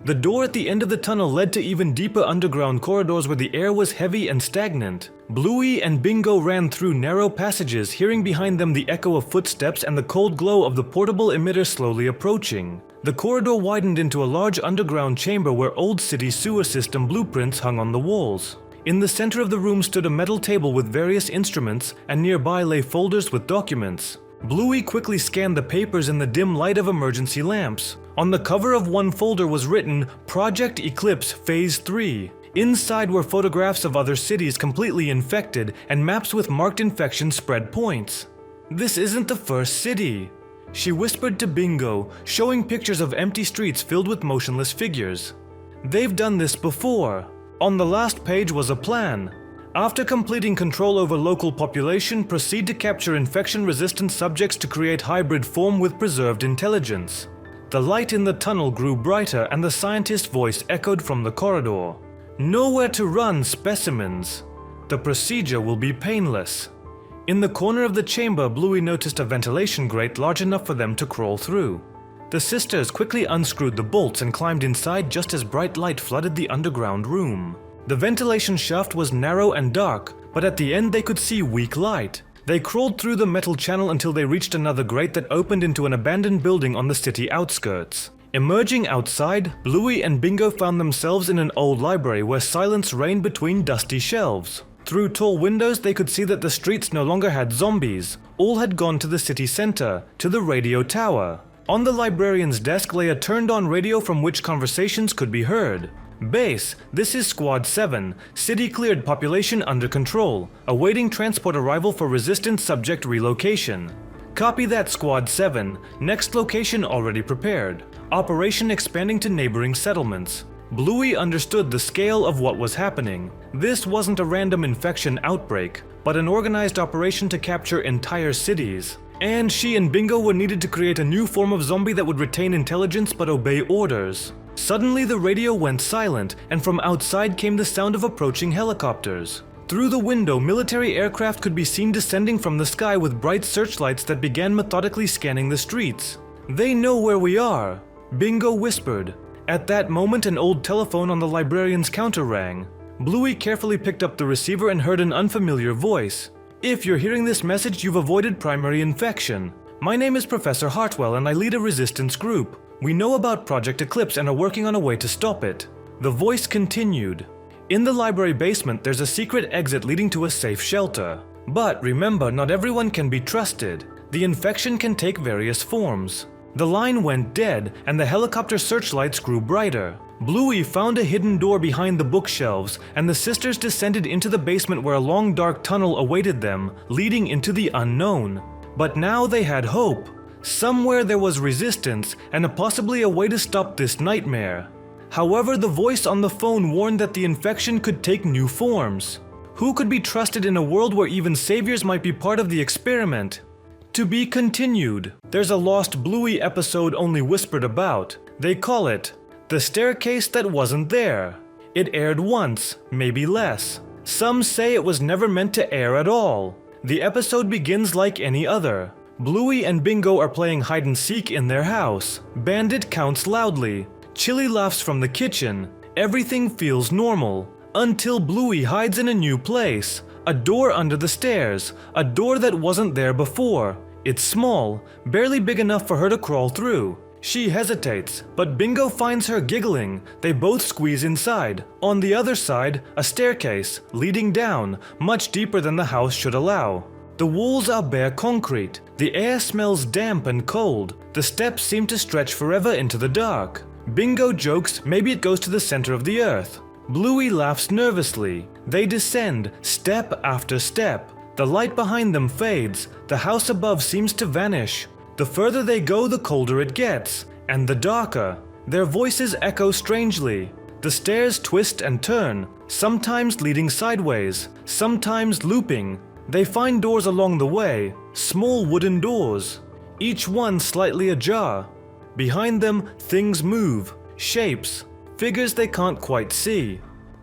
The door at the end of the tunnel led to even deeper underground corridors where the air was heavy and stagnant. Bluey and Bingo ran through narrow passages, hearing behind them the echo of footsteps and the cold glow of the portable emitter slowly approaching. The corridor widened into a large underground chamber where old city sewer system blueprints hung on the walls. In the center of the room stood a metal table with various instruments, and nearby lay folders with documents. Bluey quickly scanned the papers in the dim light of emergency lamps. On the cover of one folder was written, "Project Eclipse Phase 3. Inside were photographs of other cities completely infected and maps with marked infection spread points. "This isn't the first city," she whispered to Bingo, showing pictures of empty streets filled with motionless figures. "They've done this before." On the last page was a plan. After completing control over local population, proceed to capture infection-resistant subjects to create hybrid form with preserved intelligence. The light in the tunnel grew brighter and the scientist's voice echoed from the corridor. "Nowhere to run, specimens. The procedure will be painless." In the corner of the chamber, Bluey noticed a ventilation grate large enough for them to crawl through. The sisters quickly unscrewed the bolts and climbed inside just as bright light flooded the underground room. The ventilation shaft was narrow and dark, but at the end they could see weak light. They crawled through the metal channel until they reached another grate that opened into an abandoned building on the city outskirts. Emerging outside, Bluey and Bingo found themselves in an old library where silence reigned between dusty shelves. Through tall windows they could see that the streets no longer had zombies. All had gone to the city center, to the radio tower. On the librarian's desk lay a turned-on radio from which conversations could be heard. "Base, this is Squad 7, city cleared, population under control, awaiting transport arrival for resistant subject relocation." "Copy that, Squad 7, next location already prepared. Operation expanding to neighboring settlements." Bluey understood the scale of what was happening. This wasn't a random infection outbreak, but an organized operation to capture entire cities. And she and Bingo were needed to create a new form of zombie that would retain intelligence but obey orders. Suddenly the radio went silent, and from outside came the sound of approaching helicopters. Through the window, military aircraft could be seen descending from the sky with bright searchlights that began methodically scanning the streets. "They know where we are," Bingo whispered. At that moment, an old telephone on the librarian's counter rang. Bluey carefully picked up the receiver and heard an unfamiliar voice. "If you're hearing this message, you've avoided primary infection. My name is Professor Hartwell and I lead a resistance group. We know about Project Eclipse and are working on a way to stop it." The voice continued. "In the library basement, there's a secret exit leading to a safe shelter. But remember, not everyone can be trusted. The infection can take various forms." The line went dead, and the helicopter searchlights grew brighter. Bluey found a hidden door behind the bookshelves, and the sisters descended into the basement where a long dark tunnel awaited them, leading into the unknown. But now they had hope. Somewhere there was resistance, and possibly a way to stop this nightmare. However, the voice on the phone warned that the infection could take new forms. Who could be trusted in a world where even saviors might be part of the experiment? To be continued. There's a lost Bluey episode only whispered about. They call it The Staircase That Wasn't There. It aired once, maybe less. Some say it was never meant to air at all. The episode begins like any other. Bluey and Bingo are playing hide-and-seek in their house. Bandit counts loudly. Chili laughs from the kitchen. Everything feels normal. Until Bluey hides in a new place. A door under the stairs. A door that wasn't there before. It's small, barely big enough for her to crawl through. She hesitates, but Bingo finds her giggling. They both squeeze inside. On the other side, a staircase, leading down, much deeper than the house should allow. The walls are bare concrete. The air smells damp and cold. The steps seem to stretch forever into the dark. Bingo jokes maybe it goes to the center of the earth. Bluey laughs nervously. They descend, step after step. The light behind them fades. The house above seems to vanish. The further they go, the colder it gets, and the darker. Their voices echo strangely. The stairs twist and turn, sometimes leading sideways, sometimes looping. They find doors along the way, small wooden doors, each one slightly ajar. Behind them, things move, shapes, figures they can't quite see.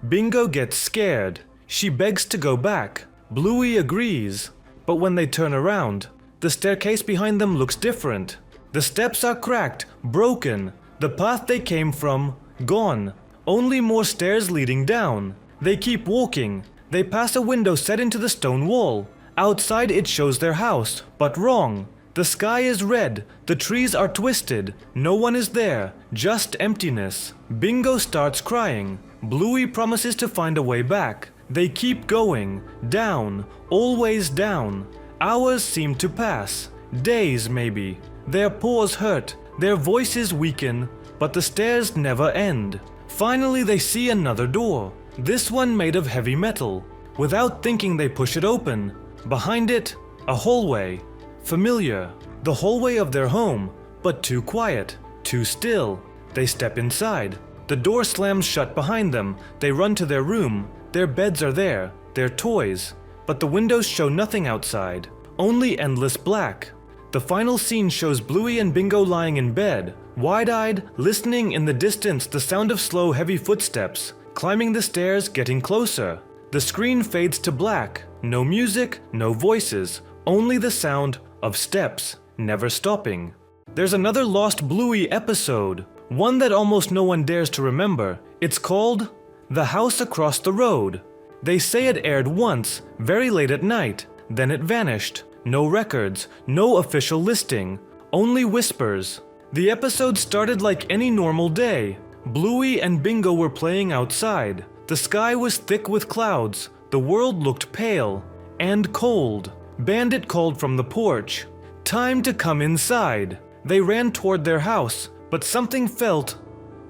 Bingo gets scared. She begs to go back. Bluey agrees. But when they turn around, the staircase behind them looks different. The steps are cracked, broken. The path they came from Gone. Only more stairs leading down. They keep walking. They pass a window set into the stone wall. Outside it shows their house, but wrong. The sky is red, the trees are twisted, no one is there, just emptiness. Bingo starts crying. Bluey promises to find a way back. They keep going, down, always down. Hours seem to pass, days maybe. Their paws hurt, their voices weaken, but the stairs never end. Finally they see another door, this one made of heavy metal. Without thinking they push it open. Behind it, a hallway. Familiar, the hallway of their home, but too quiet, too still. They step inside. The door slams shut behind them. They run to their room. Their beds are there, their toys. But the windows show nothing outside, only endless black. The final scene shows Bluey and Bingo lying in bed, wide-eyed, listening in the distance the sound of slow, heavy footsteps, climbing the stairs, getting closer. The screen fades to black. No music, no voices, only the sound of steps, never stopping. There's another Lost Bluey episode, one that almost no one dares to remember. It's called The House Across the Road. They say it aired once, very late at night, then it vanished. No records, no official listing, only whispers. The episode started like any normal day. Bluey and Bingo were playing outside. The sky was thick with clouds. The world looked pale and cold. Bandit called from the porch. Time to come inside. They ran toward their house, but something felt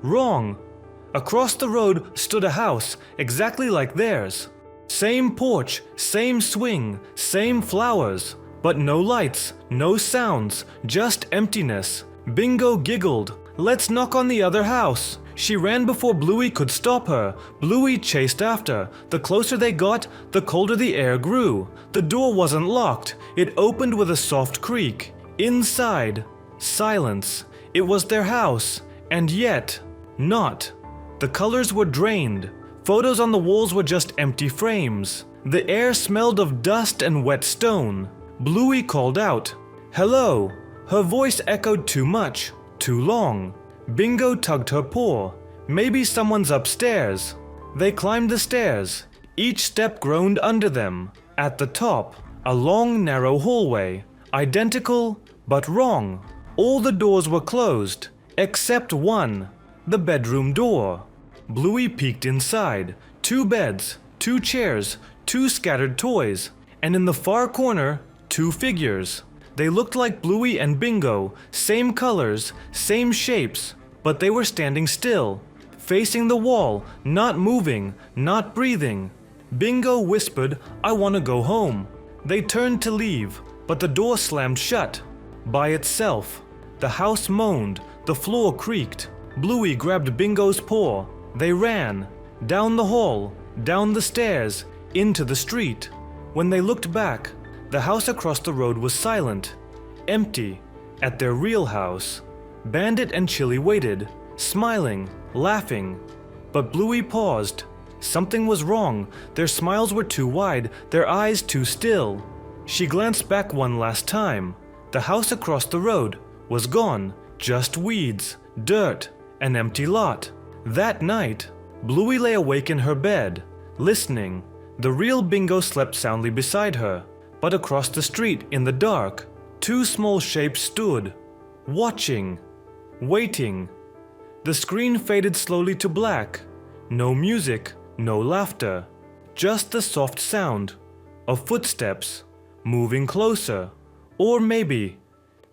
wrong. Across the road stood a house exactly like theirs. Same porch, same swing, same flowers, but no lights, no sounds, just emptiness. Bingo giggled. Let's knock on the other house. She ran before Bluey could stop her. Bluey chased after. The closer they got, the colder the air grew. The door wasn't locked. It opened with a soft creak. Inside, silence. It was their house, and yet, not. The colors were drained. Photos on the walls were just empty frames. The air smelled of dust and wet stone. Bluey called out, "Hello." Her voice echoed too much, too long. Bingo tugged her paw. Maybe someone's upstairs. They climbed the stairs. Each step groaned under them. At the top, a long, narrow hallway. Identical, but wrong. All the doors were closed, except one, the bedroom door. Bluey peeked inside. 2 beds, 2 chairs, 2 scattered toys, and in the far corner, 2 figures. They looked like Bluey and Bingo, same colors, same shapes, but they were standing still, facing the wall, not moving, not breathing. Bingo whispered, "I want to go home." They turned to leave, but the door slammed shut. By itself. The house moaned, the floor creaked. Bluey grabbed Bingo's paw. They ran, down the hall, down the stairs, into the street. When they looked back, the house across the road was silent, empty, at their real house. Bandit and Chili waited, smiling, laughing. But Bluey paused. Something was wrong. Their smiles were too wide, their eyes too still. She glanced back one last time. The house across the road was gone, just weeds, dirt, an empty lot. That night, Bluey lay awake in her bed, listening. The real Bingo slept soundly beside her. But across the street, in the dark, 2 small shapes stood, watching, waiting. The screen faded slowly to black. No music, no laughter. Just the soft sound of footsteps, moving closer. Or maybe,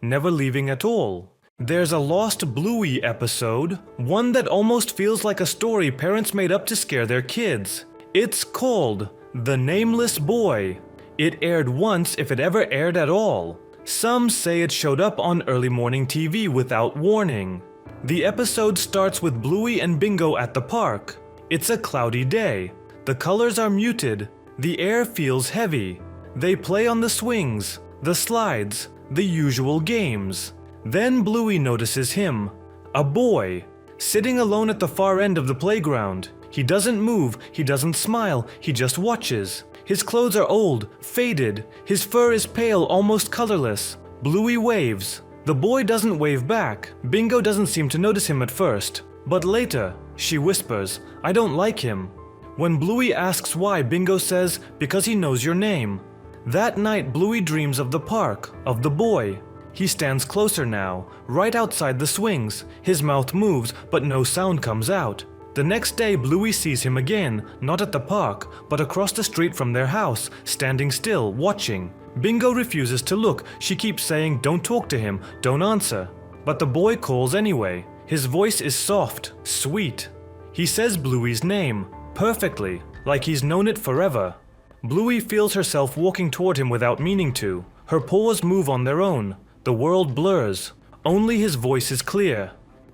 never leaving at all. There's a Lost Bluey episode, one that almost feels like a story parents made up to scare their kids. It's called The Nameless Boy. It aired once, if it ever aired at all. Some say it showed up on early morning TV without warning. The episode starts with Bluey and Bingo at the park. It's a cloudy day. The colors are muted. The air feels heavy. They play on the swings, the slides, the usual games. Then Bluey notices him, a boy, sitting alone at the far end of the playground. He doesn't move, he doesn't smile, he just watches. His clothes are old, faded, his fur is pale, almost colorless. Bluey waves. The boy doesn't wave back. Bingo doesn't seem to notice him at first, but later, She whispers, "I don't like him." When Bluey asks why, Bingo says, "Because he knows your name." That night, Bluey dreams of the park, of the boy. He stands closer now, right outside the swings. His mouth moves, but no sound comes out. The next day, Bluey sees him again, not at the park, but across the street from their house, standing still, watching. Bingo refuses to look. She keeps saying, "Don't talk to him, don't answer." But the boy calls anyway. His voice is soft, sweet. He says Bluey's name, perfectly, like he's known it forever. Bluey feels herself walking toward him without meaning to. Her paws move on their own. The world blurs. Only his voice is clear.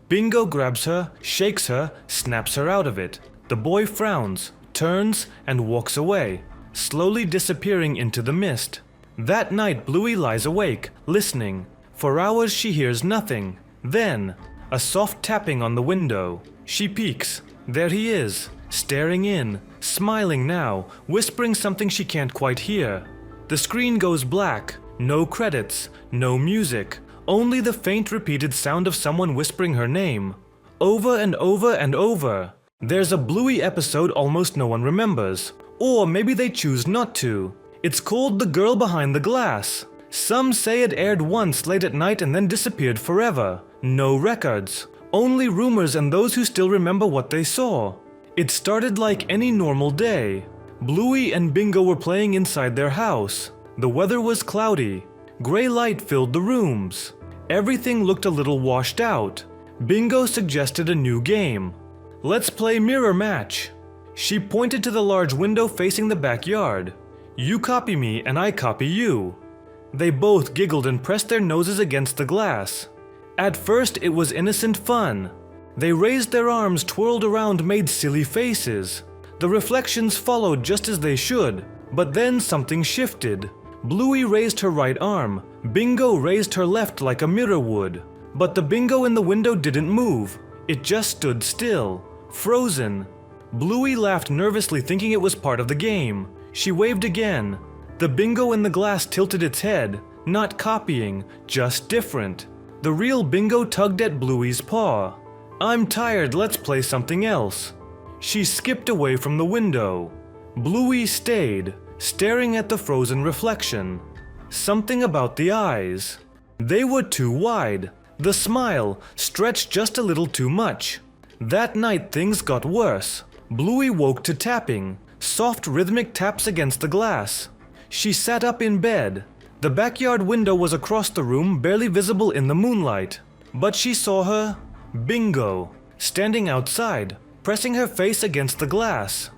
Bingo grabs her, shakes her, snaps her out of it. The boy frowns, turns, and walks away, slowly disappearing into the mist. That night, Bluey lies awake, listening. For hours she hears nothing. Then, a soft tapping on the window. She peeks. There he is, staring in, smiling now, whispering something she can't quite hear. The screen goes black. No credits, no music, only the faint repeated sound of someone whispering her name. Over and over and over. There's a Bluey episode almost no one remembers. Or maybe they choose not to. It's called The Girl Behind the Glass. Some say it aired once late at night and then disappeared forever. No records. Only rumors and those who still remember what they saw. It started like any normal day. Bluey and Bingo were playing inside their house. The weather was cloudy. Gray light filled the rooms. Everything looked a little washed out. Bingo suggested a new game. "Let's play mirror match." She pointed to the large window facing the backyard. "You copy me and I copy you." They both giggled and pressed their noses against the glass. At first it was innocent fun. They raised their arms, twirled around, made silly faces. The reflections followed just as they should, but then something shifted. Bluey raised her right arm. Bingo raised her left like a mirror would. But the Bingo in the window didn't move. It just stood still, frozen. Bluey laughed nervously, thinking it was part of the game. She waved again. The Bingo in the glass tilted its head, not copying, just different. The real Bingo tugged at Bluey's paw. "I'm tired, let's play something else." She skipped away from the window. Bluey stayed, staring at the frozen reflection. Something about the eyes. They were too wide. The smile stretched just a little too much. That night things got worse. Bluey woke to tapping, soft rhythmic taps against the glass. She sat up in bed. The backyard window was across the room, barely visible in the moonlight. But she saw her, Bingo, standing outside, pressing her face against the glass.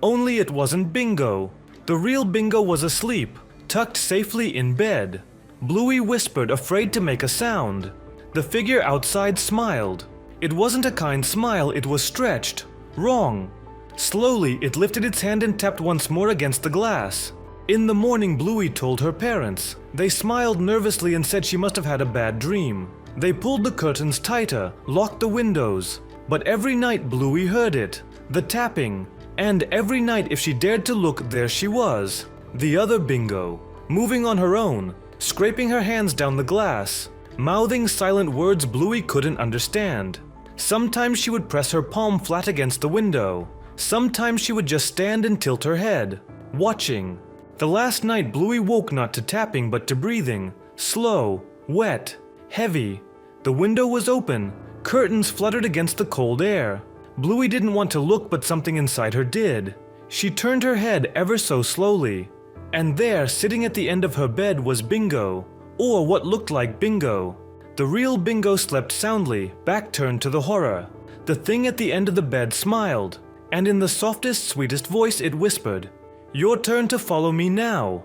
Only it wasn't Bingo. The real Bingo was asleep, tucked safely in bed. Bluey whispered, afraid to make a sound. The figure outside smiled. It wasn't a kind smile, it was stretched. Wrong. Slowly, it lifted its hand and tapped once more against the glass. In the morning, Bluey told her parents. They smiled nervously and said she must have had a bad dream. They pulled the curtains tighter, locked the windows. But every night Bluey heard it, the tapping. And every night if she dared to look, there she was, the other Bingo, moving on her own, scraping her hands down the glass, mouthing silent words Bluey couldn't understand. Sometimes she would press her palm flat against the window. Sometimes she would just stand and tilt her head, watching. The last night Bluey woke not to tapping but to breathing, slow, wet, heavy. The window was open, curtains fluttered against the cold air. Bluey didn't want to look, but something inside her did. She turned her head ever so slowly. And there, sitting at the end of her bed, was Bingo, or what looked like Bingo. The real Bingo slept soundly, back turned to the horror. The thing at the end of the bed smiled, and in the softest, sweetest voice it whispered, "Your turn to follow me now."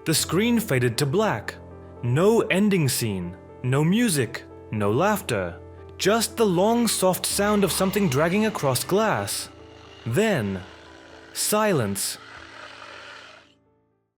The screen faded to black. No ending scene, no music, no laughter. Just the long, soft sound of something dragging across glass. Then, silence.